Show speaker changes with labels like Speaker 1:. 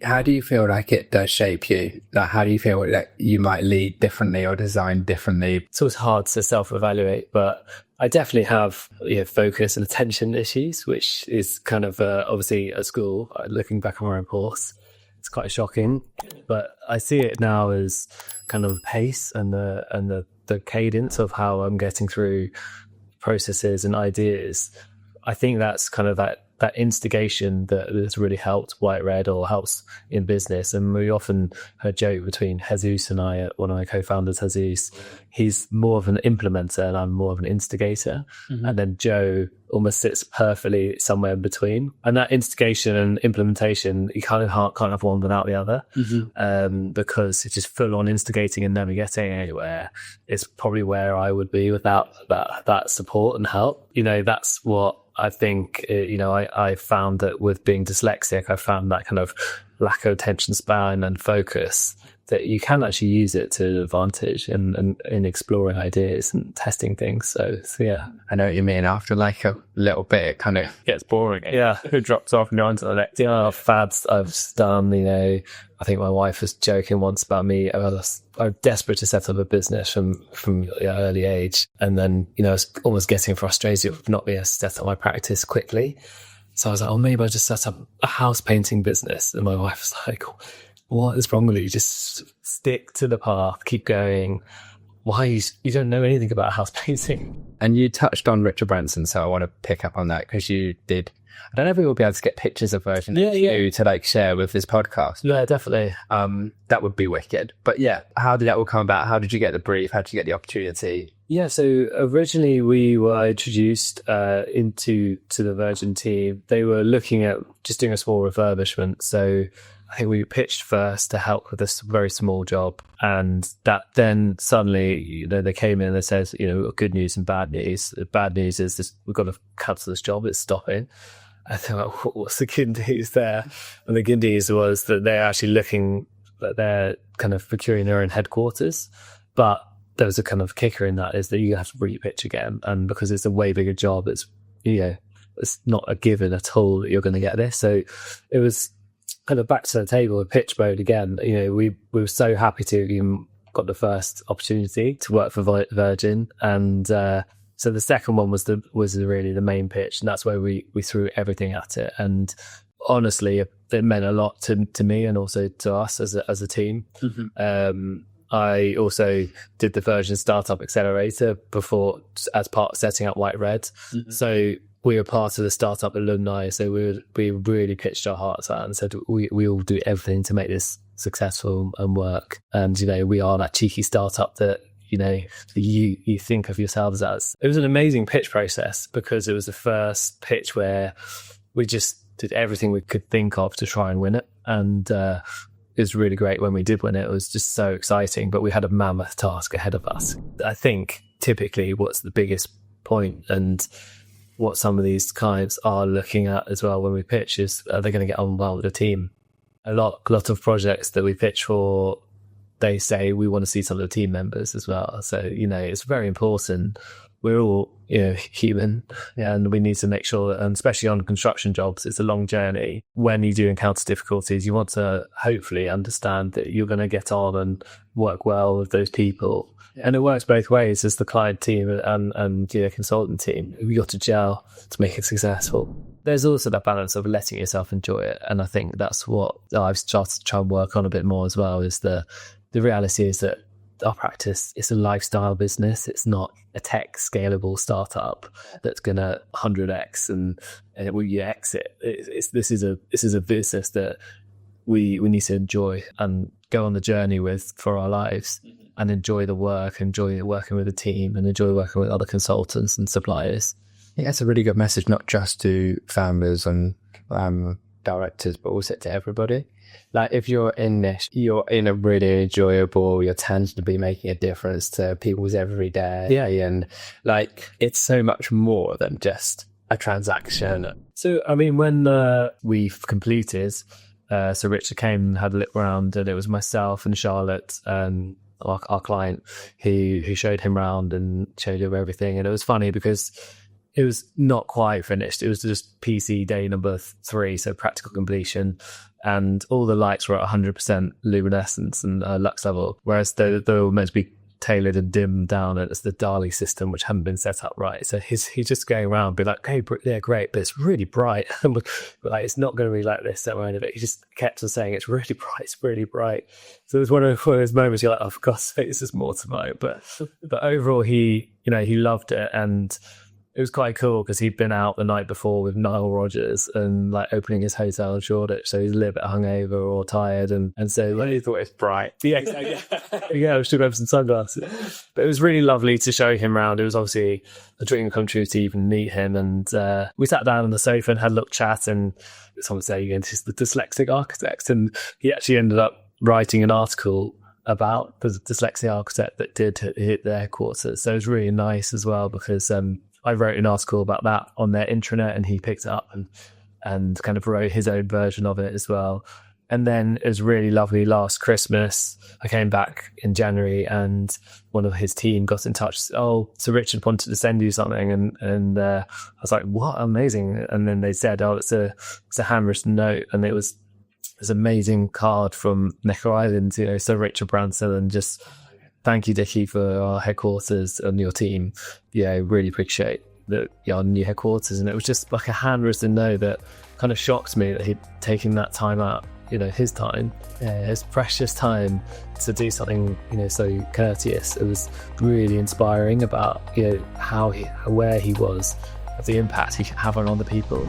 Speaker 1: How do you feel like it does shape you? Like, how do you feel like you might lead differently or design differently?
Speaker 2: It's always hard to self-evaluate, but I definitely have focus and attention issues, which is kind of obviously at school, looking back on my reports, it's quite shocking. But I see it now as kind of pace and the cadence of how I'm getting through processes and ideas. I think that's kind of that instigation that has really helped White Red or helps in business. And we often heard joke between Jesus and I, one of my co-founders, Jesus, he's more of an implementer and I'm more of an instigator. Mm-hmm. And then Joe almost sits perfectly somewhere in between. And that instigation and implementation, you kind of can't have one without the other. Mm-hmm. Because it's just full on instigating and never getting anywhere. It's probably where I would be without that support and help. That's what I think, I found that with being dyslexic, I found that kind of lack of attention span and focus, that you can actually use it to advantage in exploring ideas and testing things. So yeah.
Speaker 1: I know what you mean. After like a little bit, it kind of gets boring.
Speaker 2: Yeah.
Speaker 1: It drops off and you're on to the next.
Speaker 2: Fads I've done, I think my wife was joking once about me. I was desperate to set up a business from an early age. And then, I was almost getting frustrated with not being able to set up my practice quickly. So I was like, maybe I'll just set up a house painting business. And my wife was like, what is wrong with you? Just stick to the path, keep going. Why you don't know anything about house painting?
Speaker 1: And you touched on Richard Branson, so I want to pick up on that because you did. I don't know if we will be able to get pictures of version 2 to like share with this podcast.
Speaker 2: Yeah, definitely.
Speaker 1: That would be wicked. But yeah, how did that all come about? How did you get the brief? How did you get the opportunity?
Speaker 2: Yeah, so originally we were introduced to the Virgin team. They were looking at just doing a small refurbishment. So I think we pitched first to help with this very small job. And that then suddenly, they came in and they said, good news and bad news. The bad news is this, we've got to cancel this job. It's stopping. I thought, what's the good news there? And the good news was that they're actually looking that they're kind of procuring their own headquarters. But there was a kind of kicker in that is that you have to re-pitch again. And because it's a way bigger job, it's not a given at all that you're going to get this. So it was kind of back to the table with pitch mode again. We were so happy to even got the first opportunity to work for Virgin. And so the second one was really the main pitch. And that's where we threw everything at it. And honestly, it meant a lot to me and also to us as a team. Mm-hmm. I also did the Virgin Startup Accelerator before as part of setting up White Red. Mm-hmm. So we were part of the startup alumni. So we really pitched our hearts out and said, we all do everything to make this successful and work. And, we are that cheeky startup that, you think of yourselves as. It was an amazing pitch process because it was the first pitch where we just did everything we could think of to try and win it. And, it was really great when we did win it. It was just so exciting, but we had a mammoth task ahead of us. I think typically what's the biggest point and what some of these clients are looking at as well when we pitch is, are they going to get on well with the team? A lot of projects that we pitch for, they say we want to see some of the team members as well. So, it's very important. We're all, human, and we need to make sure that, and especially on construction jobs, it's a long journey. When you do encounter difficulties, you want to hopefully understand that you're going to get on and work well with those people. Yeah. And it works both ways as the client team and consultant team. We got to gel to make it successful. There's also that balance of letting yourself enjoy it. And I think that's what I've started to try and work on a bit more as well, is the reality is that our practice is a lifestyle business. It's not a tech scalable startup that's going to 100x and when you exit. This is a business that we need to enjoy and go on the journey with for our lives, and enjoy the work, enjoy working with the team, and enjoy working with other consultants and suppliers.
Speaker 1: Yeah, it's a really good message, not just to founders and directors, but also to everybody. Like, if you're in this, you're in a really enjoyable, you're tangibly making a difference to people's everyday.
Speaker 2: Yeah.
Speaker 1: And like, it's so much more than just a transaction.
Speaker 2: So, I mean, when we've completed, so Richard came and had a look around, and it was myself and Charlotte and our client who showed him around and showed him everything. And it was funny because it was not quite finished. It was just PC day number 3, so practical completion. And all the lights were at 100% luminescence and lux level, whereas they were meant to be tailored and dimmed down, and it's the DALI system which hadn't been set up right. So he's just going around and be like, hey, yeah, great, but it's really bright. But like, it's not going to be like this, don't worry of it. He just kept on saying it's really bright, it's really bright. So it was one of those moments you're like, oh, for God's sake, this is more tomorrow. But overall, he loved it, and it was quite cool because he'd been out the night before with Nile Rodgers and like opening his hotel in Shoreditch, so he's a little bit hungover or tired, and so
Speaker 1: Well, he thought it was bright.
Speaker 2: yeah, exactly. Yeah, I should have some sunglasses. But it was really lovely to show him around. It was obviously a dream come true to even meet him, and we sat down on the sofa and had a little chat. And someone said, he's the dyslexic architect, and he actually ended up writing an article about the dyslexic architect that did hit their headquarters. So it was really nice as well, because I wrote an article about that on their intranet, and he picked it up and kind of wrote his own version of it as well. And then it was really lovely last Christmas. I came back in January, and one of his team got in touch. Oh, so Richard wanted to send you something, and I was like, what? Amazing. And then they said, oh, it's a handwritten note, and it was this amazing card from Necker Island, so Richard Branson, and just thank you, Dicky, for our headquarters and your team. Yeah, I really appreciate our new headquarters. And it was just like a handwritten note that kind of shocked me that he'd taken that time out, his time, his precious time, to do something, so courteous. It was really inspiring about, where he was, of the impact he could have on other people.